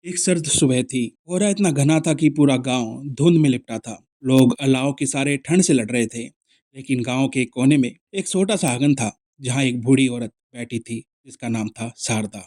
एक सर्द सुबह थी। कोहरा इतना घना था कि पूरा गांव धुंध में लिपटा था। लोग अलाव के सारे ठंड से लड़ रहे थे। लेकिन गांव के एक कोने में एक छोटा सा आंगन था, जहां एक बूढ़ी औरत बैठी थी, जिसका नाम था शारदा।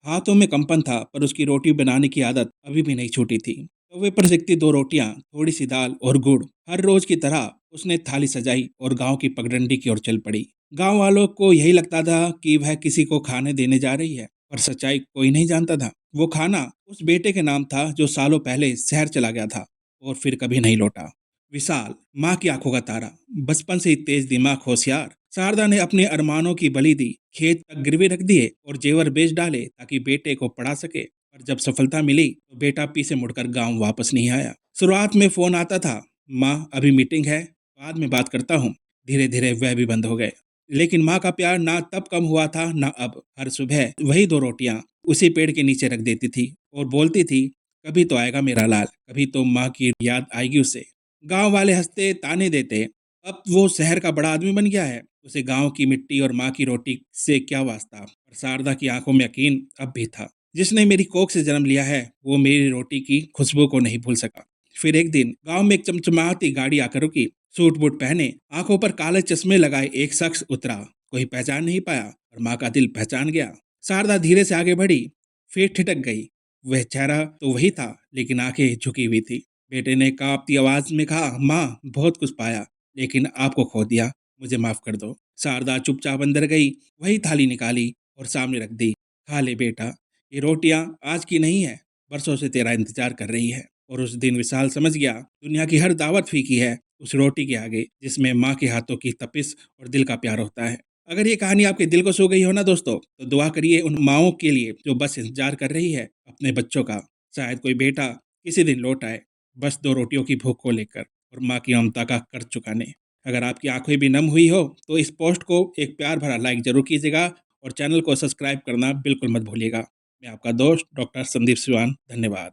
हाथों में कंपन था, पर उसकी रोटी बनाने की आदत अभी भी नहीं छूटी थी। तवे पर सिकती दो रोटियां, थोड़ी सी दाल और गुड़। हर रोज की तरह उसने थाली सजाई और गांव की पगडंडी की ओर चल पड़ी। गांव वालों को यही लगता था कि वह किसी को खाने देने जा रही है, पर सच्चाई कोई नहीं जानता था। वो खाना उस बेटे के नाम था जो सालों पहले शहर चला गया था और फिर कभी नहीं लौटा। विशाल, माँ की आंखों का तारा, बचपन से ही तेज दिमाग, होशियार। शारदा ने अपने अरमानों की बलि दी, खेत तक गिरवी रख दिए और जेवर बेच डाले ताकि बेटे को पढ़ा सके। पर जब सफलता मिली तो बेटा पीछे मुड़कर गांव वापस नहीं आया। शुरुआत में फोन आता था, माँ अभी मीटिंग है, बाद में बात करता हूँ। धीरे धीरे वह भी बंद हो गए। लेकिन माँ का प्यार ना तब कम हुआ था ना अब। हर सुबह वही दो रोटियां उसी पेड़ के नीचे रख देती थी और बोलती थी, कभी तो आएगा मेरा लाल, कभी तो माँ की याद आएगी उसे। गांव वाले हंसते, ताने देते, अब वो शहर का बड़ा आदमी बन गया है, उसे गांव की मिट्टी और माँ की रोटी से क्या वास्ता। पर शारदा की आंखों में यकीन अब भी था। जिसने मेरी कोख से जन्म लिया है, वो मेरी रोटी की खुशबू को नहीं भूल सका। फिर एक दिन गांव में एक चमचमाती गाड़ी आकर रुकी। सूट बूट पहने, आंखों पर काले चश्मे लगाए एक शख्स उतरा। कोई पहचान नहीं पाया, और माँ का दिल पहचान गया। शारदा धीरे से आगे बढ़ी, फिर ठिठक गई। वह चेहरा तो वही था, लेकिन आंखें झुकी हुई थी। बेटे ने कांपती आवाज में कहा, माँ बहुत कुछ पाया, लेकिन आपको खो दिया, मुझे माफ कर दो। शारदा चुपचाप अंदर गई, वही थाली निकाली और सामने रख दी। खा ले बेटा, ये रोटियां आज की नहीं है, बरसों से तेरा इंतजार कर रही है। और उस दिन विशाल समझ गया, दुनिया की हर दावत फीकी है उस रोटी के आगे, जिसमें माँ के हाथों की तपिश और दिल का प्यार होता है। अगर ये कहानी आपके दिल को छू गई हो ना दोस्तों, तो दुआ करिए उन माओं के लिए जो बस इंतजार कर रही है अपने बच्चों का। शायद कोई बेटा किसी दिन लौट आए, बस दो रोटियों की भूख को लेकर और माँ की ममता का कर्ज चुकाने। अगर आपकी आंखें भी नम हुई हो तो इस पोस्ट को एक प्यार भरा लाइक जरूर कीजिएगा और चैनल को सब्सक्राइब करना बिल्कुल मत भूलिएगा। मैं आपका दोस्त डॉक्टर संदीप सिवान, धन्यवाद।